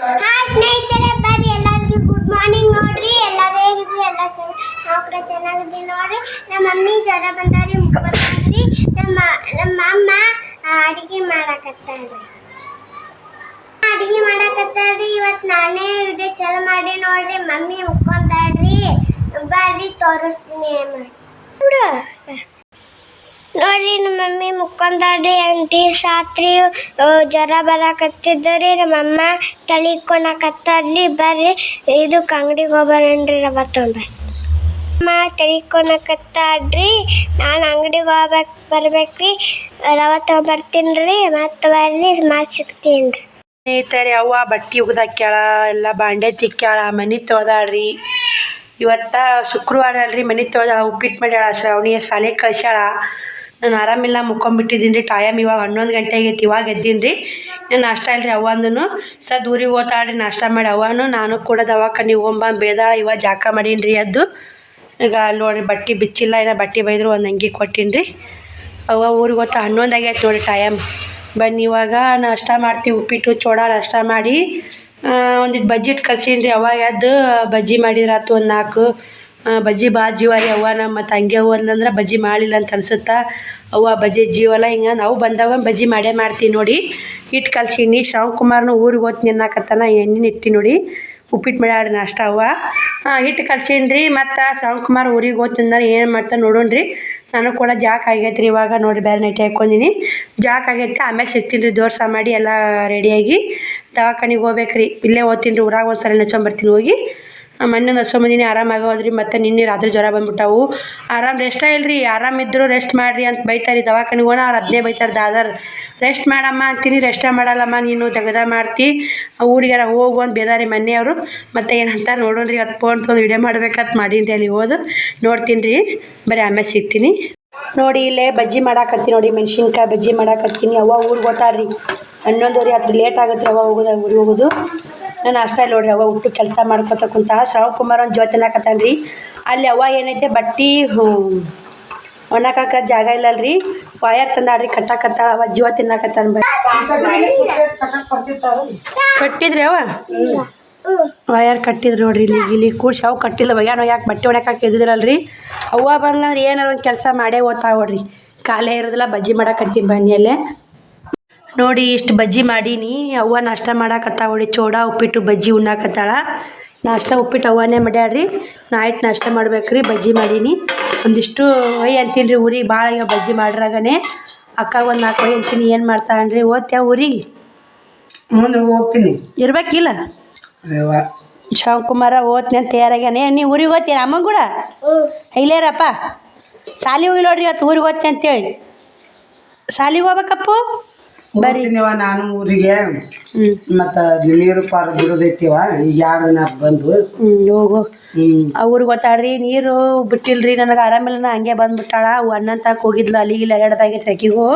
Hi ಸ್ನೇಹಿತರೆ, ಬನ್ನಿ ಎಲ್ಲರಿಗೂ ಗುಡ್ ಮಾರ್ನಿಂಗ್. ನೋಡ್ರಿ ಎಲ್ಲರೂ ಹೇಗಿದ್ರಿ? ಎಲ್ಲ ನಾವು ಕೂಡ ಚೆನ್ನಾಗಿದ್ದೀವಿ. ನೋಡ್ರಿ ನಮ್ಮ ಮಮ್ಮಿ ಜ್ವರ ಬಂದವ್ರಿ, ಮುಕ್ಕೊಂಡ್ರಿ. ನಮ್ಮ ಅಮ್ಮ ಅಡುಗೆ ಮಾಡಕತ್ತಾಳ್ರಿ. ಇವತ್ತು ನಾನೇ ವಿಡಿಯೋ ಚಾಲು ಮಾಡಿ. ನೋಡ್ರಿ ಮಮ್ಮಿ ಮುಕ್ಕೊಂತಾಳ್ರಿ. ಬರ್ರಿ ತೋರಿಸ್ತೀನಿ ನೋಡ್ರಿ. ನಮ್ಮ ಮಮ್ಮಿ ಮುಕ್ಕೊಂದಾಡ್ರಿ. ಅಂಟಿ ಸಾತ್ರಿ ಜ್ವರ ಬರಾಕತ್ತಿದ್ದರಿ. ನಮ್ಮಮ್ಮ ತಲೆ ಇಕ್ಕೊಳಕತ್ತಾರ್ರಿ. ಬರ್ರಿ ಇದಕ್ಕೆ ಅಂಗಡಿಗೆ ಹೋಗ್ಬರನ್ರಿ. ರವ ತೊಗೊಂಡ್ರಿ. ಅಮ್ಮ ತಲೆ ಇಕ್ಕೊಳಕತ್ತಾಡ್ರಿ. ನಾನು ಅಂಗಡಿಗೆ ಬರ್ಬೇಕ್ರಿ. ರವ ತೊಗೊಂಬರ್ತೀನಿ ರೀ. ಮತ್ತೆ ಬರ್ರಿ ಮತ್ತೆ ಸಿಗ್ತೀನಿ ರೀ. ಸ್ನೇಹಿತರೆ, ಅವ್ವ ಬಟ್ಟೆ ಒಗ್ದಾಕ್ಯಾಳ, ಎಲ್ಲ ಬಾಂಡೆ ತಿಕ್ಕ್ಯಾಳ, ಮನೆ ತೊಳ್ದಾಳ್ರಿ. ಇವತ್ತು ಶುಕ್ರವಾರ ಅಲ್ರಿ, ಮನೆ ತೊಳ್ದಾಳ, ಉಪ್ಪಿಟ್ಟು ಮಾಡ್ಯಾಳ, ಶ್ರಾವಣಿಯ ಶಾಲೆ ಕಳ್ಸ್ಯಾಳ. ನಾನು ಆರಾಮಿಲ್ಲ, ಮುಕ್ಕೊಂಬಿಟ್ಟಿದ್ದೀನಿ ರೀ. ಟೈಮ್ ಇವಾಗ 11 ಗಂಟೆ ಆಗೈತಿ. ಇವಾಗ ಎದ್ದೀನಿ ರೀ. ನಾನು ನಾಷ್ಟ ಇಲ್ರಿ. ಅವ್ವಂದನು ಊರಿಗೆ ಹೋಗ್ತಾಳ್ರಿ. ನಾಷ್ಟ ಮಾಡಿ ಅವನು ನಾನು ಕೂಡ ದವಾಖಾನಿಗೆ ಹೋಗ್ಬಂದು ಬೇದಾಳ. ಇವಾಗ ಜಾಕ ಮಾಡೀನಿ ರೀ. ಅದು ಈಗ ನೋಡಿರಿ, ಬಟ್ಟೆ ಬಿಚ್ಚಿಲ್ಲ. ಏನೋ ಬಟ್ಟೆ ಬೈದ್ರು ಒಂದು ಅಂಗಿ ಕೊಟ್ಟೀನಿ ರೀ. ಅವ್ವ ಊರಿಗೆ ಹೋಗ್ತಾ 11 ಆಗೈತೆ ನೋಡಿರಿ ಟೈಮ್. ಬನ್ನಿ ಇವಾಗ ನಾಷ್ಟ ಮಾಡ್ತೀವಿ. ಉಪ್ಪಿಟ್ಟು ಚೋಡ ನಾಷ್ಟ ಮಾಡಿ ಒಂದಿಟ್ಟು ಬಜ್ಜಿ ಇಟ್ಟು ಕಲ್ಸೀನಿ ರೀ. ಅವಾಗ ಎದ್ದು ಬಜ್ಜಿ ಮಾಡಿದ್ರಾತು. ಒಂದು 4 ಬಜ್ಜಿ ಭಾಳ ಜೀವಾರಿ. ಅವ್ವ ನಮ್ಮ ಮತ್ತು ಹಂಗೆ ಹೋದ್ಲಂದ್ರೆ ಬಜ್ಜಿ ಮಾಡಿಲ್ಲ ಅಂತ ಅನ್ಸುತ್ತಾ. ಅವ್ವ ಬಜ್ಜಿ ಜೀವಲ್ಲ. ಹಿಂಗೆ ನಾವು ಬಂದಾಗ ಬಜ್ಜಿ ಮಾಡೇ ಮಾಡ್ತೀವಿ ನೋಡಿ. ಹಿಟ್ಟು ಕಲ್ಸೀನಿ. ಶ್ರಾವಣಕುಮಾರ್ನು ಊರಿಗೆ ಹೋಗ್ತೀನಿ ಅನ್ನಕತ್ತಾನ. ಎಣ್ಣೆ ಇಟ್ಟು ನೋಡಿ ಉಪ್ಪಿಟ್ಟು ಮಾಡ್ಯಾಡ್ರಿ ನಾಷ್ಟ. ಅವ್ವ ಹಿಟ್ಟು ಕಲ್ಸೀನಿ ರೀ. ಮತ್ತು ಶ್ರಾವಣಕುಮಾರ್ ಊರಿಗೆ ಹೋಗ್ತೀನಿ ಏನು ಮಾಡ್ತಾನೆ ನೋಡೋಣ ರೀ. ನಾನು ಕೂಡ ಜಾಕ್ ಆಗೈತೆ ರೀ. ಇವಾಗ ನೋಡಿರಿ ಬೇರೆ ನೈಟಿ ಹಾಕ್ಕೊಂಡಿನಿ. ಜಾಕ್ ಆಗೈತೆ. ಆಮೇಲೆ ಸಿಗ್ತೀನಿ ರೀ. ದೋಸೆ ಮಾಡಿ ಎಲ್ಲ ರೆಡಿಯಾಗಿ ದವಾಖಾನಿಗೆ ಹೋಗ್ಬೇಕು ರೀ. ಇಲ್ಲೇ ಓದ್ತೀನಿ ರೀ. ಊರಾಗ ಒಂದು ಸಲ ನಚ್ಕೊಂಬರ್ತೀನಿ ಹೋಗಿ. ಮೊನ್ನೆ ನಚ್ಕೊಂಬಂದಿನಿ. ಆರಾಮಾಗೋದ್ರಿ. ಮತ್ತು ನಿನ್ನೆ ರಾತ್ರಿ ಜ್ವರ ಬಂದ್ಬಿಟ್ಟವು. ರೆಸ್ಟ ಇಲ್ರಿ. ಆರಾಮಿದ್ರು ರೆಸ್ಟ್ ಮಾಡಿರಿ ಅಂತ ಬೈತಾರೆ. ದವಾಖಾನಿಗೆ ಹೋಗೋಣ ಅವ್ರು ಅದನ್ನೇ ಬೈತಾರೆ. ದಾದರ್ ರೆಸ್ಟ್ ಮಾಡಮ್ಮ ಅಂತೀನಿ. ರೆಸ್ಟೇ ಮಾಡಲ್ಲಮ್ಮ ನೀನು, ತೆಗ್ದ ಮಾಡ್ತಿ, ಊರಿಗಾರ ಹೋಗು ಅಂತ ಬೇದಾರಿ ಮನೆಯವರು. ಮತ್ತು ಏನಂತಾರೆ ನೋಡೋಣ ರೀ. ಅದು ಫೋನ್ ತೊಗೊಂಡು ವಿಡಿಯೋ ಮಾಡ್ಬೇಕಂತ ಮಾಡೀನಿ ರೀ. ಅಲ್ಲಿ ಹೋದು ನೋಡ್ತೀನಿ ರೀ. ಬರೀ ಆಮೇಲೆ ಸಿಗ್ತೀನಿ ನೋಡಿ. ಇಲ್ಲೇ ಬಜ್ಜಿ ಮಾಡಾಕತ್ತೀನಿ ನೋಡಿ. ಮೆಣಸಿನ್ಕಾಯಿ ಬಜ್ಜಿ ಮಾಡಾಕತ್ತೀನಿ. ಅವ್ವ ಊರಿಗೆ ಹೋಗ್ತಾಳ್ರಿ. 11:30 ಆತ್ರಿ. ಲೇಟ್ ಆಗುತ್ತೆ ರೀ ಅವ್ವ ಊರಿಗೆ ಹೋಗೋದು. ನಾನು ಅಷ್ಟೇ ನೋಡ್ರಿ. ಅವ್ವ ಹುಟ್ಟು ಕೆಲಸ ಮಾಡ್ಕೊತ ಕುಂತ. ಶ್ರಾವಣಕುಮಾರ್ ಒಂದು ಜೋತಿ ಅನ್ನಕತ್ತಾನ ರೀ. ಅಲ್ಲಿ ಅವ್ವ ಏನೈತೆ ಬಟ್ಟೆ ಒಣಗಾಕ ಜಾಗ ಇಲ್ಲಲ್ರಿ. ವಯರ್ ತಂದಾಡ್ರಿ. ಕಟ್ಟಾಕತ್ತಾಳ. ಅವ ಜೀವ ತಿನ್ನಾಕತ್ತಾನ. ಕಟ್ಟಿದ್ರಿ ಅವ ವಯರ್ ಕಟ್ಟಿದ್ರು ನೋಡ್ರಿ. ಇಲ್ಲಿ ಕೂಡ್ಸಿ ಅವು ಕಟ್ಟಿಲ್ಲ. ಒಯ್ಯಾನೋ ಯಾಕೆ ಬಟ್ಟೆ ಒಣಗಾಕ ಎದ್ದಿದ್ರಲ್ರಿ. ಅವ್ವ ಬಂದ್ರೆ ಏನಾರು ಒಂದು ಕೆಲಸ ಮಾಡೇ ಓದ್ತಾ ನೋಡ್ರಿ. ಕಾಲೇ ಇರೋದಿಲ್ಲ. ಬಜ್ಜಿ ಮಾಡಾಕತ್ತೀನಿ ಬನ್ನಿಯಲ್ಲೇ ನೋಡಿ. ಇಷ್ಟು ಬಜ್ಜಿ ಮಾಡೀನಿ. ಅವ್ವ ನಾಷ್ಟ ಮಾಡಾಕತ್ತ ನೋಡಿ. ಚೋಡ ಉಪ್ಪಿಟ್ಟು ಬಜ್ಜಿ ಉಣ್ಣಾಕತ್ತಾಳ. ನಾಷ್ಟ ಉಪ್ಪಿಟ್ಟು ಅವ್ವನೇ ಮಾಡ್ಯಾಡ್ರಿ. ನೈಟ್ ನಾಷ್ಟ ಮಾಡ್ಬೇಕ್ರಿ. ಬಜ್ಜಿ ಮಾಡೀನಿ. ಒಂದಿಷ್ಟು ಒಯ್ಯಿ ಅಂತೀನಿ ರೀ ಊರಿಗೆ. ಭಾಳ ಈಗ ಬಜ್ಜಿ ಮಾಡ್ರಾಗನೇ ಅಕ್ಕಾಗ ಒಂದು 4 ಒಯ್ಯಿ ಅಂತೀನಿ. ಏನು ಮಾಡ್ತಾಳ್ರಿ? ಓದ್ತ್ಯಾ ಊರಿಗೆ? ಮುಂದೆ ಹೋಗ್ತೀನಿ. ಇರ್ಬೇಕಿಲ್ಲ ಶ್ರಾವಣಕುಮಾರ ಓದ್ತೀನಿ ಅಂತ ತಯಾರಾಗ್ಯಾನೆ. ನೀವು ಊರಿಗೆ ಓದ್ತೀನಿ ಅಮ್ಮನ ಕೂಡ? ಇಲ್ಲೇರಪ್ಪ ಸಾಲಿ ಹೋಗಿ ನೋಡ್ರಿ. ಇವತ್ತು ಊರಿಗೆ ಓದ್ತೀನಿ ಅಂತೇಳಿ. ಸಾಲಿಗೆ ಹೋಗ್ಬೇಕಪ್ಪು. ಬರ್ರಿ ನಾನು ಊರಿಗೆ. ಮತ್ತು ನೀರು ಪಾರು ಬಿಡೋದೈತಿವ. ಈಗ 2 ದಿನ ಬಂದು ಹೋಗು. ಊರಿಗೆ ಓದ್ತಾಳ್ರಿ. ನೀರು ಬಿಟ್ಟಿಲ್ರಿ. ನನಗೆ ಆರಾಮಿಲ್ಲ. ನಾ ಹಂಗೆ ಬಂದುಬಿಟ್ಟಾಳ. ಅಣ್ಣನ ತಕ್ಕ ಹೋಗಿದ್ಲು. ಅಲ್ಲಿಗೆ ಅಡ್ಡಾಡ್ದಾಗೈತೆ ಅಕ್ಕಿಗೂ.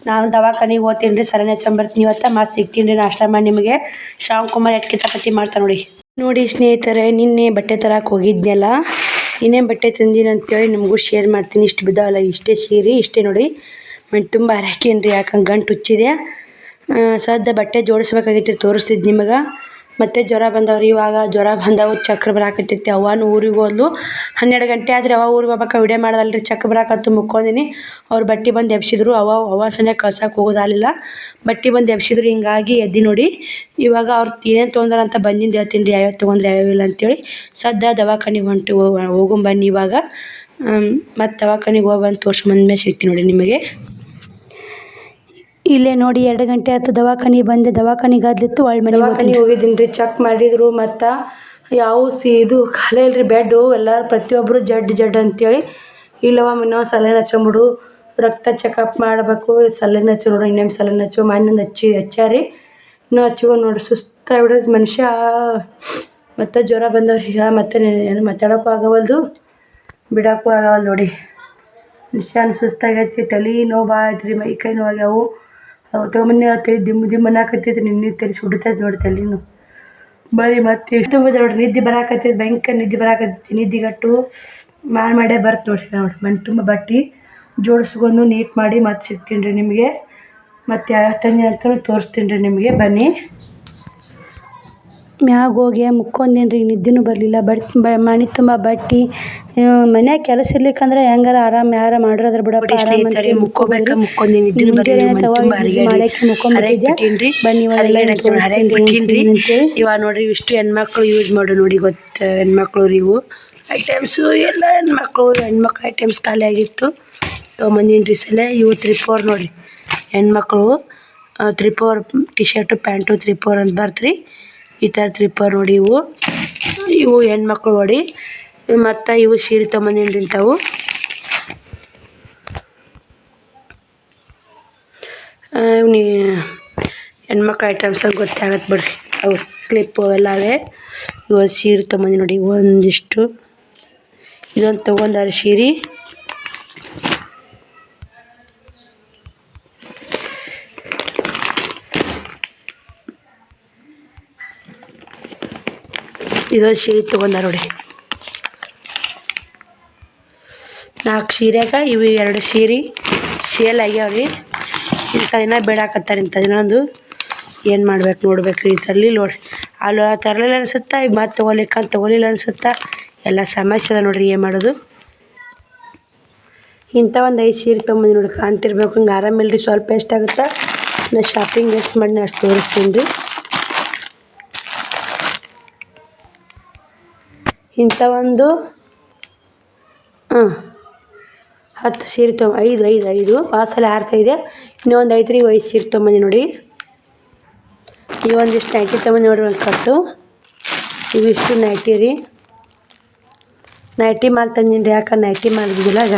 ನಾನು ದವಾಖಾನಿಗೆ ಹೋಗ್ತೀನಿ ರೀ. ಸರಿ ಹಚ್ಕೊಂಬರ್ತೀನಿ. ಇವತ್ತು ಮತ್ತೆ ಸಿಗ್ತೀನಿ ರೀ. ನಾಷ್ಟ ಮಾಡಿ ನಿಮಗೆ. ಶ್ರಾವಣಕುಮಾರ್ ಎಷ್ಟು ಕಿತಾಪತಿ ಮಾಡ್ತಾ ನೋಡಿ ಸ್ನೇಹಿತರೆ. ನಿನ್ನೆ ಬಟ್ಟೆ ತರಕ್ಕೆ ಹೋಗಿದ್ನಲ್ಲ, ಇನ್ನೇನು ಬಟ್ಟೆ ತಂದೀನಿ ಅಂತೇಳಿ ನಿಮಗೂ ಶೇರ್ ಮಾಡ್ತೀನಿ. ಇಷ್ಟು ಬಿದ್ದಾವಲ್ಲ, ಇಷ್ಟೇ ಸೀರೆ, ಇಷ್ಟೇ ನೋಡಿ. ಮಣ್ಣು ತುಂಬ ಹರಕೀನಿ ರೀ. ಯಾಕಂಗೆ ಗಂಟು ಹುಚ್ಚಿದೆ. ಸದ್ಯ ಬಟ್ಟೆ ಜೋಡಿಸ್ಬೇಕಾಗಿತ್ತು ರೀ. ತೋರಿಸ್ತಿದ್ದು ನಿಮಗೆ. ಮತ್ತು ಜ್ವರ ಬಂದವ್ರಿ. ಇವಾಗ ಜ್ವರ ಬಂದವು. ಚಕ್ರ ಬರಾಕತ್ತೈತಿ. ಅವ್ವನೂ ಊರಿಗೆ ಹೋದ್ಲು. 12 ಗಂಟೆ ಆದರೆ ಅವ್ವ ಊರಿಗೆ ಹೋಗ್ಬೇಕು. ವಿಡಿಯೋ ಮಾಡೋದಲ್ರಿ. ಚಕ್ರ ಬರಾಕತ್ತು ಮುಕ್ಕೊಂಡಿನಿ. ಅವ್ರು ಬಟ್ಟೆ ಬಂದು ಎಬ್ಸಿದ್ರು. ಅವ್ವ ಸನ್ನೆ ಕಳ್ಸಕ್ಕೆ ಹೋಗೋದಾಗಲಿಲ್ಲ. ಬಟ್ಟೆ ಬಂದು ಎಬ್ಸಿದ್ರು. ಹಿಂಗಾಗಿ ಎದ್ದು ನೋಡಿ. ಇವಾಗ ಅವ್ರು ಏನೇನು ತೊಗೊಂಡ್ರ ಅಂತ ಬಂದಿಂದ ಹೇಳ್ತೀನಿ ರೀ. ಯಾವ್ಯಾವ ತೊಗೊಂಡ್ರೆ ಯಾವ್ಯಾವಿಲ್ಲ ಅಂತೇಳಿ. ಸದ್ಯ ದವಾಖಾನಿಗೆ ಹೋಗೊಂಬನ್ನಿ ಇವಾಗ. ಮತ್ತು ದವಾಖಾನಿಗೆ ಹೋಗ್ಬಂದು ತೋರ್ಸ್ಕೊಂಬಂದ್ಮೇಲೆ ಸಿಗ್ತೀನಿ ನೋಡಿ ನಿಮಗೆ. ಇಲ್ಲೇ ನೋಡಿ 2 ಗಂಟೆ ಆಯ್ತು ದವಾಖಾನಿಗೆ ಬಂದೆ. ದವಾಖಾನಿಗೆ ಆದ್ಲಿತ್ತು. ದವಾಖಾನಿಗೆ ಹೋಗಿದ್ದೀನಿ ರೀ. ಚೆಕ್ ಮಾಡಿದರು. ಮತ್ತು ಯಾವ ಇದು ಖಾಲಿ ಇಲ್ರಿ ಬೆಡ್ಡು. ಎಲ್ಲರೂ ಪ್ರತಿಯೊಬ್ಬರು ಜಡ್ ಅಂತೇಳಿ. ಇಲ್ಲವ ಇನ್ನೊಂದು ಸಲೈನ್ ಹಚ್ಕೊಂಬಿಡು, ರಕ್ತ ಚೆಕಪ್ ಮಾಡಬೇಕು, ಸಲೈನ್ ಹಚ್ಚಿ ನೋಡು, ಇನ್ನೊಂದು ಸಲೈನ್ ಹಚ್ಚು. ಮಣ್ಣು ಹಚ್ಚಾರಿ. ಇನ್ನೂ ಹಚ್ಚಿಕೊಂಡು ನೋಡಿ. ಸುಸ್ತಾಗ್ಬಿಡೋದು ಮನುಷ್ಯ. ಮತ್ತು ಜ್ವರ ಬಂದವ್ರಿಗೆ ಮತ್ತು ಏನು ಮಾತಾಡೋಕ್ಕೂ ಆಗವಲ್ದು, ಬಿಡೋಕ್ಕೂ ಆಗವಲ್ದು ನೋಡಿ. ಮನುಷ್ಯನ ಸುಸ್ತಾಗೈತಿ. ತಲೆ ನೋವು ಭಾಳ ಐತ್ರಿ. ಮೈ ಕೈ ನೋವಾಗ್ಯಾವು. ತೊಗೊಂಬಂದು ತಲೆ ದಿಮ್ಮ ಅನ್ನಕತ್ತೈತಿ. ನಿನ್ನೆ ತಲೆ ಸುಡ್ತೈತೆ ನೋಡಿ ತಲೆನೂ. ಬರೀ ಮತ್ತೆ ಇಷ್ಟು ನೋಡ್ರಿ. ನಿದ್ದೆ ಬರಾಕತ್ತೈತಿ. ಭಯಂಕರ ನಿದ್ದೆ ಬರಾಕತ್ತೈತಿ. ನಿದ್ದೆಗಟ್ಟು ಮಾಡೇ ಬರ್ತು ನೋಡಿ. ಮನೆ ತುಂಬ ಬಟ್ಟೆ ಜೋಡಿಸ್ಕೊಂಡು ನೀಟ್ ಮಾಡಿ ಮತ್ತೆ ಸಿಗ್ತೀನಿ ರೀ ನಿಮಗೆ. ಮತ್ತು ಯಾವ ತಂದೆ ಅಂತ ತೋರಿಸ್ತೀನಿ ರೀ ನಿಮಗೆ. ಬನ್ನಿ ಮ್ಯಾಗ ಹೋಗಿ ಮುಕ್ಕೊಂದೇನು ರೀ ನಿದ್ದೆನೂ ಬರಲಿಲ್ಲ. ಮನೆ ತುಂಬ ಬಟ್ಟೆ ಮನ್ಯಾಗ ಕೆಲಸ ಇರ್ಲಿಕ್ಕಂದ್ರೆ ಹೆಂಗಾರ ಆರಾಮ್ ಯಾರ ಮಾಡಿರೋದ್ರ ಬಿಡಪ್ಪ ಆರಾಮ್ ಅಂತ ಮುಕ್ಕೋಬೇಕು. ಮಾಡಕ್ಕೆ ಮುಕ್ಕೊಂಬಿಟ್ಟಿದ್ದೆ. ಬನ್ನಿ ಇವಾಗ ನೋಡ್ರಿ ಇಷ್ಟು ಹೆಣ್ಮಕ್ಳು ಯೂಸ್ ಮಾಡೋ ನೋಡಿ ಗೊತ್ತ ಹೆಣ್ಮಕ್ಳು ರೀ ಇವು ಐಟಮ್ಸು ಎಲ್ಲ ಹೆಣ್ಮಕ್ಳು ಐಟಮ್ಸ್ ಖಾಲಿ ಆಗಿತ್ತು ತೊಗೊಂಬಂದಿನಿ ರೀ ಸಲ. ಇವು 3/4 ನೋಡಿರಿ ಹೆಣ್ಮಕ್ಳು 3/4 ಟಿ ಶರ್ಟು ಪ್ಯಾಂಟು 3/4 ಅಂತ ಬರ್ತ್ರಿ. ಈ ಥರ 3/4 ನೋಡಿ ಇವು ಹೆಣ್ಮಕ್ಳು ನೋಡಿ. ಮತ್ತು ಇವು ಸೀರೆ ತೊಗೊಂಬಂದಿನಿ ರೀ ಇಂಥವು. ಹೆಣ್ಮಕ್ಳು ಐಟಮ್ಸ್ ಗೊತ್ತಾಗತ್ತೆ ಬಿಡ್ರಿ. ಅವು ಕ್ಲಿಪ್ಪು ಅವೆಲ್ಲ ಅವೇ. ಇವು ಸೀರೆ ತೊಗೊಂಬಂದಿನಿ ನೋಡಿ ಒಂದಿಷ್ಟು. ಇದೊಂದು ತೊಗೊಂಡಾರ ಸೀರೆ. ಇದೊಂದು ಸೀರೆ ತೊಗೊಂಡಾರ ನೋಡಿ. 4 ಸೀರೆಗ ಇವು 2 ಸೀರೆ ಸೇಲ್ ಆಗ್ಯಾವ್ರಿ. ಇಂಥ ದಿನ ಬೇಡಾಕತ್ತಾರೆ. ಇಂಥ ದಿನ ಒಂದು ಏನು ಮಾಡ್ಬೇಕು ನೋಡ್ಬೇಕು ರೀ. ತರಲಿಲ್ಲ ನೋಡಿರಿ. ಅಲ್ಲಿ ತರಲಿಲ್ಲ ಅನ್ಸುತ್ತಾ ಈಗ ಮತ್ತೆ ತೊಗೊಲಿಲ್ಲ ಅನ್ಸುತ್ತಾ. ಎಲ್ಲ ಸಮಸ್ಯೆ ಅದ ನೋಡಿರಿ ಏನು ಮಾಡೋದು. ಇಂಥ ಒಂದು 5 ಸೀರೆ ತೊಗೊಂಬಂದು ನೋಡಿ. ಕಾಣ್ತಿರ್ಬೇಕು ಹಿಂಗೆ ಆರಾಮಿಲ್ಲ ರೀ. ಸ್ವಲ್ಪ ಎಷ್ಟಾಗುತ್ತಾ ನಾ ಶಾಪಿಂಗ್ ಎಷ್ಟು ಮಾಡಿ ಅಷ್ಟು ತೋರಿಸ್ತೀನಿ ರೀ. ಇಂಥ ಒಂದು 10 ಸೀರೆ 5 ವಾಸಲೆ 6 ಇದೆ. ಇನ್ನೊಂದು 5 ರೀ 5 ಸೀರೆ ತೊಗೊಂಬಂದು ನೋಡಿ. ಇವೊಂದಿಷ್ಟು ನೈಟಿ ತೊಗೊಂಬಂದು ನೋಡ್ರಿ ಒಂದು ಕಟ್ಟು. ಇವಿಷ್ಟು ನೈಟಿ ರೀ. ನೈಟಿ ಮಾಲ್ ತಂದೀನಿ ರೀ. ಯಾಕೆ ನೈಟಿ ಮಾಡಿದ್ದಿಲ್ಲ ಆಗ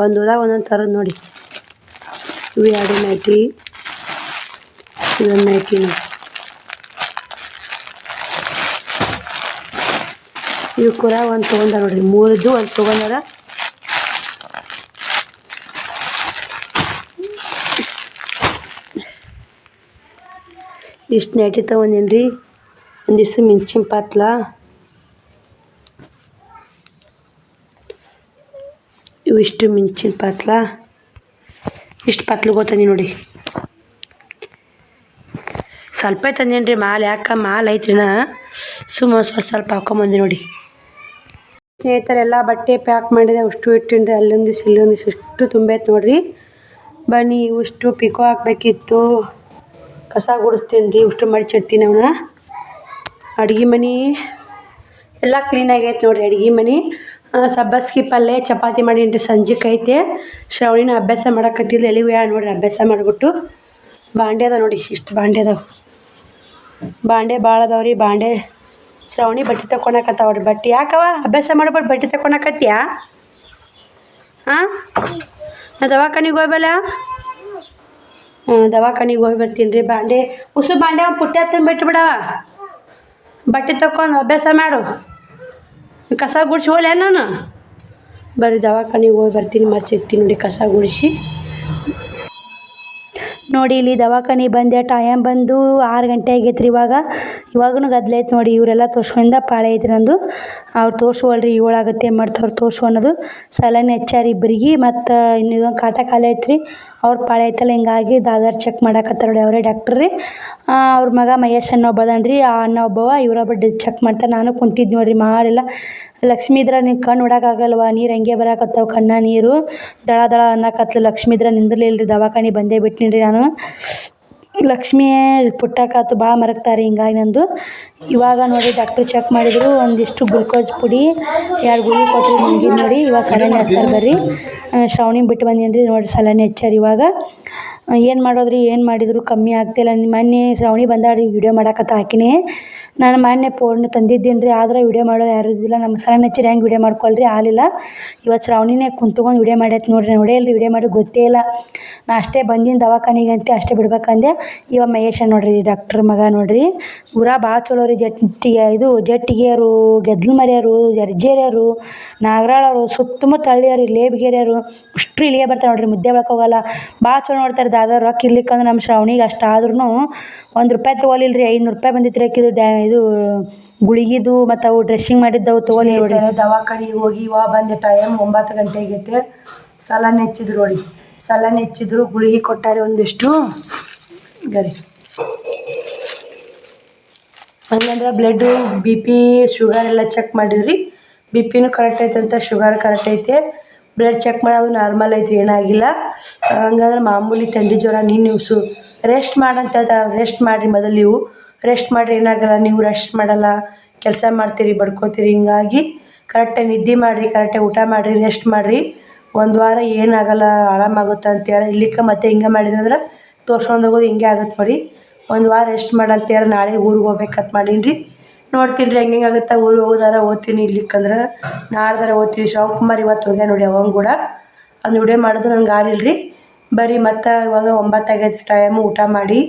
ಒಂದೊಂದು ಥರದ್ದು ನೋಡಿ. ಇವು 2 ನೈಟಿ, ಇದೊಂದು ನೈಟಿ ನೋಡಿ. ಇವು ಕೂಡ ಒಂದು ತೊಗೊಂಡಾರ ನೋಡಿರಿ. 3 ಒಂದು ತೊಗೊಂಡಾರ. ಇಷ್ಟು ನೈಟಿ ತೊಗೊಂಡೀನಿ ರೀ. ಒಂದಿಷ್ಟು ಮಿಂಚಿನ ಪಾತ್ಲ, ಇವಿಷ್ಟು ಮಿಂಚಿನ ಪಾತ್ಲ, ಇಷ್ಟು ಪಾತ್ಲುಗಳು ತಂದೀನಿ ನೋಡಿ. ಸ್ವಲ್ಪ ತಂದೀನಿ ರೀ ಮಾಲ್. ಯಾಕೆ ಮಾಲ್ ಐತ್ರಿನ ಸುಮ್ಮ ಸ್ವಲ್ಪ ಹಾಕೊಂಬಂದಿ ನೋಡಿ. ಸ್ನೇಹಿತರೆ ಎಲ್ಲ ಬಟ್ಟೆ ಪ್ಯಾಕ್ ಮಾಡಿದೆ. ಅಷ್ಟು ಇಟ್ಟೀನಿ ರೀ. ಅಲ್ಲೊಂದಿಷ್ಟು ಇಲ್ಲೊಂದಿಷ್ಟು ಇಷ್ಟು ತುಂಬೈತೆ ನೋಡಿರಿ. ಬನ್ನಿ ಇವಿಷ್ಟು ಪಿಕೋ ಹಾಕ್ಬೇಕಿತ್ತು. ಕಸ ಗುಡಿಸ್ತೀನಿ ರೀ. ಇಷ್ಟು ಮಡಿಚಿಡ್ತೀನಿ ಅವನ್ನ. ಅಡುಗೆ ಮನೆ ಎಲ್ಲ ಕ್ಲೀನ್ ಆಗೈತೆ ನೋಡಿರಿ. ಅಡುಗೆ ಮನೆ ಸಬ್ಬಸ್ಗಿ ಪಲ್ಯ ಚಪಾತಿ ಮಾಡೀನಿ ರೀ. ಸಂಜೆಗೆ ಐತೆ. ಶ್ರಾವಣಿನ ಅಭ್ಯಾಸ ಮಾಡಕತ್ತಿಲ್ಲ. ಎಲ್ಲಿಗೂ ನೋಡಿರಿ ಅಭ್ಯಾಸ ಮಾಡಿಬಿಟ್ಟು. ಬಾಂಡೆ ಅದ ನೋಡಿ. ಇಷ್ಟು ಬಾಂಡೆ ಅದಾವೆ. ಬಾಂಡೆ ಭಾಳ ಅದಾವ್ರಿ. ಬಾಂಡೆ ಶ್ರಾವಣಿ ಬಟ್ಟೆ ತಗೊಳಕತ್ತಾವ್ರಿ. ಬಟ್ಟೆ ಯಾಕವ ಅಭ್ಯಾಸ ಮಾಡ್ಬಿಟ್ಟು ಬಟ್ಟೆ ತಗೊಳಕತ್ತೀಯಾ? ಹಾಂ ನಾ ದವಾಖಾನಿಗೆ ಹೋಗ್ಬಲ್ಲ. ದವಾಖಾನಿಗೆ ಹೋಗಿ ಬರ್ತೀನಿ ರೀ. ಬಾಂಡೆ ಬಾಂಡೆ ಒಂದು ಪುಟ್ಟ ಬಿಟ್ಟು ಬಿಡವ. ಬಟ್ಟೆ ತಗೊಂಡು ಅಭ್ಯಾಸ ಮಾಡು. ಕಸ ಗುಡಿಸಿ ಹೋಗ್ಲೇ ನಾನು. ಬರ್ರಿ ದವಾಖಾನಿಗೆ ಹೋಗಿ ಬರ್ತೀನಿ. ಮತ್ತೆ ಸಿಗ್ತೀನಿ ನೋಡಿ ಕಸ ಗುಡಿಸಿ. ನೋಡಿ ಇಲ್ಲಿ ದವಾಖಾನೆ ಬಂದೆ. ಟೈಮ್ ಬಂದು 6 ಗಂಟೆ ಆಗೈತೆ ರೀ. ಇವಾಗೂ ಗದ್ಲೈತೆ ನೋಡಿ. ಇವರೆಲ್ಲ ತೋರ್ಸ್ಕೊಂಡಿಂದ ಪಾಳೆ ಐತ್ರಿ ನಂದು. ಅವ್ರು ತೋರ್ಸುವಲ್ರಿ 7 ಆಗುತ್ತೆ ಮಾಡ್ತವ್ರು ತೋರ್ಸು ಅನ್ನೋದು. ಸಲನೆ ಹೆಚ್ಚಾರ ಇಬ್ಬರಿಗೆ. ಮತ್ತು ಇನ್ನೊಂದು ಕಾಟ ಖಾಲಿ ಐತ್ರಿ. ಅವ್ರ ಪಾಳೆ ಐತಲ್ಲ ಹಿಂಗಾಗಿ ದಾದಾರ್ ಚೆಕ್ ಮಾಡಾಕತ್ತಾರ ನೋಡಿ. ಅವರೇ ಡಾಕ್ಟ್ರ್ ರೀ. ಅವ್ರ ಮಗ ಮಹೇಶ್ ಅನ್ನೋ ಒಬ್ಬದನ್ರಿ. ಆ ಅಣ್ಣ ಒಬ್ಬವ. ಇವರೊಬ್ಬ ಚೆಕ್ ಮಾಡ್ತಾರೆ. ನಾನು ಕುಂತಿದ್ದು ನೋಡಿರಿ. ಮಾಲೆಲ್ಲ ಲಕ್ಷ್ಮೀ ಇದ್ರ ನಿಂಗೆ ಕಣ್ಣು ನೋಡೋಕ್ಕಾಗಲ್ವ? ನೀರು ಹಂಗೆ ಬರಾಕತ್ತಾವ ಕಣ್ಣ ನೀರು ದಳ ದಳ ಅನ್ನಕತ್ಲು. ಲಕ್ಷ್ಮೀ ಇದ್ರ ನಿಂದಿರ್ಲಿಲ್ಲ ರೀ. ದವಾಖಾನೆ ಬಂದೇ ಬಿಟ್ಟಿನಿ ರೀ ನಾನು. ಲಕ್ಷ್ಮೀ ಪುಟ್ಟಕ್ಕಾತು ಭಾಳ ಮರಗ್ತಾರೆ ಹಿಂಗಾಗಿ ನಂದು. ಇವಾಗ ನೋಡಿ ಡಾಕ್ಟ್ರು ಚೆಕ್ ಮಾಡಿದರು. ಒಂದಿಷ್ಟು ಗ್ಲುಕೋಸ್ ಪುಡಿ 2 ಗುಳಿಗೆ ಕೊಟ್ಟರು ನುಂಗಿದ್ದು ನೋಡಿ. ಇವಾಗ ಸಲನೆ ಹಚ್ತಾರೆ ಬರ್ರಿ. ಶ್ರಾವಣಿ ಬಿಟ್ಟು ಬಂದೀನಿ ರೀ ನೋಡಿ. ಸಲನೆ ಹಚ್ಚಾರ ಇವಾಗ. ಏನು ಮಾಡೋದ್ರಿ ಏನು ಮಾಡಿದ್ರು ಕಮ್ಮಿ ಆಗ್ತಿಲ್ಲ. ಮೊನ್ನೆ ಶ್ರಾವಣಿ ಬಂದಾಡಿ ವಿಡಿಯೋ ಮಾಡಾಕತ್ತ ಹಾಕಿನಿ. ನಾನು ಮೊನ್ನೆ ಫೋನ್ ತಂದಿದ್ದೀನಿ ರೀ. ಆದ್ರೆ ವಿಡಿಯೋ ಮಾಡೋರು ಯಾರು ಇದ್ದಿಲ್ಲ. ನಮ್ಮ ಸಲನೆ ಹಚ್ಚಿರಿ ಹೆಂಗೆ ವಿಡಿಯೋ ಮಾಡ್ಕೊಳ್ರಿ ಆಗಲಿಲ್ಲ. ಇವತ್ತು ಶ್ರಾವಣಿನೇ ಕುಂತ್ಕೊಂಡು ವಿಡಿಯೋ ಮಾಡೈತೆ ನೋಡಿರಿ. ನೋಡೇ ವಿಡಿಯೋ ಮಾಡಿ ಗೊತ್ತೇ ಇಲ್ಲ. ನಾ ಅಷ್ಟೇ ಬಂದಿನ ದವಾಖಾನಿಗೆ ಅಂತ ಅಷ್ಟೇ ಬಿಡ್ಬೇಕಂದೆ. ಇವಾಗ ಮಹೇಶ ನೋಡ್ರಿ ಡಾಕ್ಟ್ರ್ ಮಗ ನೋಡ್ರಿ. ಊರ ಭಾಳ ಚಲೋ ರೀ. ಜಟ್ಟಿಗೆಯರು, ಗೆದ್ಲು ಮರಿಯರು, ಜರ್ಜೇರಿಯರು, ನಾಗರಾಳರು, ಸುತ್ತಮುತ್ತ ಹಳ್ಳಿಯರು, ಲೇಬ್ಗೇರಿಯರು ಇಷ್ಟು ಇಲ್ಲಿಗೆ ಬರ್ತಾರೆ ನೋಡ್ರಿ. ಮುದ್ದೆ ಒಳಗೆ ಹೋಗಲ್ಲ. ಭಾಳ ಚಲೋ ನೋಡ್ತಾರೆ. ದಾದ ರೊಕ್ಕ ಇರ್ಲಿಕ್ಕಂದ್ರೆ ನಮ್ಮ ಶ್ರಾವಣಿಗೆ ಅಷ್ಟು ಆದ್ರೂ ₹1 ತೊಗೊಲಿಲ್ಲ ರೀ. ₹500 ಬಂದಿತ್ತು ರೀ. ಇದು ಗುಳಿಗಿದು ಮತ್ತು ಅವು ಡ್ರೆಸ್ಸಿಂಗ್ ಮಾಡಿದ್ದವು ತೊಗೊಂಡು ದವಾಖಾನಿಗೆ ಹೋಗಿ ಇವಾಗ ಬಂದೆ. ಟೈಮ್ 9 ಗಂಟೆ ಆಗೈತೆ. ಸಲನೆ ಹೆಚ್ಚಿದ್ರು ನೋಡಿ. ಸಲನೆ ಹೆಚ್ಚಿದ್ರು. ಗುಳಿಗೆ ಕೊಟ್ಟಾರೆ ಒಂದಿಷ್ಟು ಗರಿ. ಹಂಗಂದ್ರೆ ಬ್ಲಡ್ಡು ಬಿ ಪಿ ಶುಗರ್ ಎಲ್ಲ ಚೆಕ್ ಮಾಡಿದ್ರಿ. ಬಿ ಪಿನೂ ಕರೆಕ್ಟ್ ಐತೆ ಅಂತ, ಶುಗರ್ ಕರೆಕ್ಟ್ ಐತೆ. ಬ್ಲಡ್ ಚೆಕ್ ಮಾಡೋದು ನಾರ್ಮಲ್ ಐತಿ, ಏನಾಗಿಲ್ಲ. ಹಂಗಂದ್ರೆ ಮಾಮೂಲಿ ಥಂಡಿ ಜ್ವರ. ನೀವು ರೆಸ್ಟ್ ಮಾಡಂತ ಹೇಳ್ತಾರೆ. ರೆಸ್ಟ್ ಮಾಡಿರಿ ಮೊದಲು. ನೀವು ರೆಸ್ಟ್ ಮಾಡಿರಿ, ಏನಾಗಲ್ಲ. ನೀವು ರೆಸ್ಟ್ ಮಾಡಲ್ಲ, ಕೆಲಸ ಮಾಡ್ತೀರಿ, ಬಡ್ಕೋತೀರಿ. ಹಿಂಗಾಗಿ ಕರೆಕ್ಟಾಗಿ ನಿದ್ದೆ ಮಾಡಿರಿ, ಕರೆಕ್ಟಾಗಿ ಊಟ ಮಾಡಿರಿ, ರೆಸ್ಟ್ ಮಾಡಿರಿ. ಒಂದು ವಾರ ಏನಾಗಲ್ಲ, ಆರಾಮಾಗುತ್ತೆ ಅಂತೀರ. ಇಲ್ಲಿಕ್ಕೆ ಮತ್ತೆ ಹಿಂಗೆ ಮಾಡಿದ್ರೆ ತೋರ್ಸ್ಕೊಂಡು ಹೋಗೋದು ಹಿಂಗೆ ಆಗುತ್ತೆ ನೋಡಿ. ಒಂದು ವಾರ ರೆಸ್ಟ್ ಮಾಡಂತೀರ. ನಾಳೆ ಊರಿಗೆ ಹೋಗ್ಬೇಕಂತ ಮಾಡೀನಿ ರೀ. ನೋಡ್ತೀನಿ ರೀ ಹೆಂಗೆ ಆಗುತ್ತೆ. ಊರಿಗೆ ಹೋಗೋದಾರ ಓದ್ತೀನಿ, ಇಲ್ಲಿಕ್ಕಂದ್ರೆ ನಾಡ್ದಾರ ಓದ್ತೀವಿ. ಶಿವಕುಮಾರ್ ಇವತ್ತು ಹೋಗ್ಯ ನೋಡಿ ಅವನ ಕೂಡ. ಅದು ವಿಡಿಯೋ ಮಾಡಿದ್ರು ನಂಗೆ ಆಗಿಲ್ಲ ರೀ. ಬರೀ ಮತ್ತು ಇವಾಗ 9 ಆಗೈತೆ ಟೈಮು. ಊಟ ಮಾಡಿ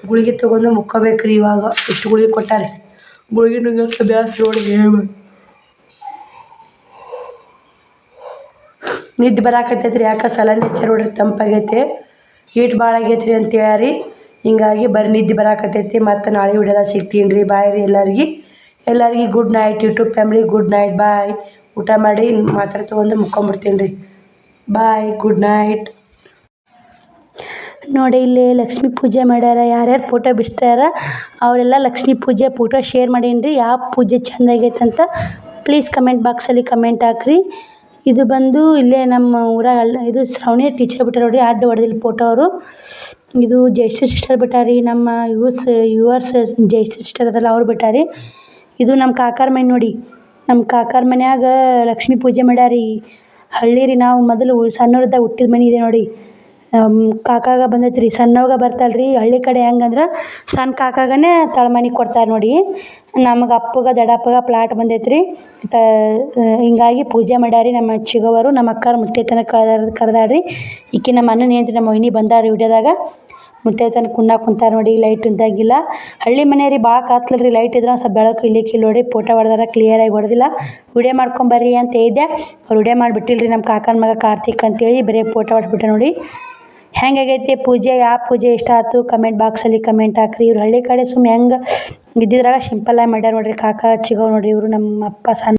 ಗುಳಿಗೆ ತೊಗೊಂಡು ಮುಕ್ಕೋಬೇಕು ರೀ. ಇವಾಗ ಎಷ್ಟು ಗುಳಿಗೆ ಕೊಟ್ಟಾರೆ. ಗುಳಿಗೆ ನುಂಗಕ್ಕೆ ಬ್ಯಾಸ್ರ ನೋಡಿ. ನಿದ್ದೆ ಬರಾಕತ್ತೈತೆ ರೀ. ಯಾಕೆ ಸಲನ್ ಹೆಚ್ಚ ನೋಡ್ರಿ, ತಂಪಾಗೈತೆ. ಹೀಟ್ ಭಾಳ ಆಗೈತೆ ರೀ ಅಂತ ಹೇಳ್ಯಾರಿ. ಹಿಂಗಾಗಿ ಬರೀ ನಿದ್ದೆ ಬರಾಕತ್ತೈತಿ. ಮತ್ತು ನಾಳೆ ವಿಡಿಯೋದಾಗ ಸಿಗ್ತೀನಿ ರೀ. ಬಾಯ್ ರೀ ಎಲ್ಲರಿಗೆ good night. YouTube family good night, bye. ಊಟ ಮಾಡಿ ಮಾತ್ರೆ ತೊಗೊಂಡು ಮುಕ್ಕೊಂಬಿಡ್ತೀನಿ ರೀ. Bye, good night. ನೋಡಿ ಇಲ್ಲಿ ಲಕ್ಷ್ಮೀ ಪೂಜೆ ಮಾಡ್ಯಾರ. ಯಾರ್ಯಾರು ಫೋಟೋ ಬಿಡಿಸ್ತಾರ ಅವರೆಲ್ಲ ಲಕ್ಷ್ಮೀ ಪೂಜೆ ಫೋಟೋ ಶೇರ್ ಮಾಡೀನಿ ರೀ. ಯಾವ ಪೂಜೆ ಚೆಂದ ಆಗೈತೆ ಅಂತ ಪ್ಲೀಸ್ ಕಮೆಂಟ್ ಬಾಕ್ಸಲ್ಲಿ ಕಮೆಂಟ್ ಹಾಕ್ರಿ. ಇದು ಬಂದು ಇಲ್ಲೇ ನಮ್ಮ ಊರಾಗ ಇದು ಶ್ರಾವಣಿ ಟೀಚರ್ ಬಿಟ್ಟಾರ ನೋಡಿರಿ, ಅಡ್ಡ ಹೊಡೆದಿಲ್ಲ ಫೋಟೋ ಅವರು. ಇದು ಜಯಶ್ರೀ ಸಿಸ್ಟರ್ ಬಿಟ್ಟಾರಿ. ನಮ್ಮ ಯುವರ್ಸ್ ಜಯಶ್ರೀ ಸಿಸ್ಟರ್ ಅದಲ್ಲ ಅವ್ರು ಬಿಟ್ಟಾರಿ. ಇದು ನಮ್ಮ ಕಾಕಾರ ಮನೆ ನೋಡಿ. ನಮ್ಮ ಕಾಕಾರ ಮನ್ಯಾಗ ಲಕ್ಷ್ಮೀ ಪೂಜೆ ಮಾಡ್ಯಾರಿ. ಹಳ್ಳಿ ರೀ. ನಾವು ಮೊದಲು ಸಣ್ಣವ್ರದಾಗ ಹುಟ್ಟಿದ ಮನೆ ಇದೆ ನೋಡಿ. ಕಾಕಾಗ ಬಂದೈತೆ ರೀ. ಸಣ್ಣವಾಗ ಬರ್ತಾಳೆ ರೀ. ಹಳ್ಳಿ ಕಡೆ ಹೆಂಗಂದ್ರೆ ಸಣ್ಣ ಕಾಕಾಗನೇ ತಳಮನೆ ಕೊಡ್ತಾರೆ ನೋಡಿ. ನಮಗೆ ಅಪ್ಪಗೆ ದೊಡ್ಡಪ್ಪಗೆ ಪ್ಲಾಟ್ ಬಂದೈತೆ ರೀ. ಹಿಂಗಾಗಿ ಪೂಜೆ ಮಾಡ್ಯಾರಿ ನಮ್ಮ ಚಿಗವರು. ನಮ್ಮ ಅಕ್ಕಾರ ಮುತ್ತೈತನ ಕರೆದಾಡ್ರಿ. ಈಕೆ ನಮ್ಮ ಅಣ್ಣನ ಏನ್ರಿ ನಮ್ಮ ಮೊಯ್ನಿ ಬಂದಾಡ್ರಿ ವಿಡಿಯೋದಾಗ. ಮುತ್ತೈತನ ಕುಂತಾರೆ ನೋಡಿ. ಲೈಟ್ ಇದ್ದಂಗಿಲ್ಲ. ಹಳ್ಳಿ ಮನೆ ರೀ, ಭಾಳ ಕಾತ್ಲಲ್ಲ ರೀ. ಲೈಟ್ ಇದ್ರೆ ಸ್ವಲ್ಪ ಬೆಳಕು ಇಲ್ಲಿಕ್ಕೆ ನೋಡಿ. ಫೋಟೋ ಹೊಡೆದಾರ, ಕ್ಲಿಯರಾಗಿ ಹೊಡೆದಿಲ್ಲ. ವಿಡಿಯೋ ಮಾಡ್ಕೊಂಬರ್ರಿ ಅಂತ ಹೇಳಿದೆ. ಅವ್ರು ವಿಡಿಯೋ ಮಾಡಿಬಿಟ್ಟಿಲ್ಲ ರೀ. ನಮ್ಮ ಕಾಕನ ಮಗ ಕಾರ್ತಿಕ್ ಅಂತೇಳಿ ಬರೀ ಫೋಟೋ ಹೊಡೆದ್ಬಿಟ್ಟೆ ನೋಡಿ. ಹೆಂಗಾಗೈತೆ ಪೂಜೆ, ಯಾವ ಪೂಜೆ ಇಷ್ಟ ಆಯ್ತು ಕಮೆಂಟ್ ಬಾಕ್ಸಲ್ಲಿ ಕಮೆಂಟ್ ಹಾಕ್ರಿ. ಇವ್ರು ಹಳ್ಳಿ ಕಡೆ ಹೆಂಗೆ ಇದ್ದಿದ್ರಾಗ ಸಿಂಪಲ್ಲಾಗಿ ಮಾಡ್ಯಾರ ನೋಡಿರಿ. ಕಾಕ ಚಿಗವ್ ನೋಡಿರಿ. ಇವರು ನಮ್ಮ ಅಪ್ಪ ಸಣ್ಣ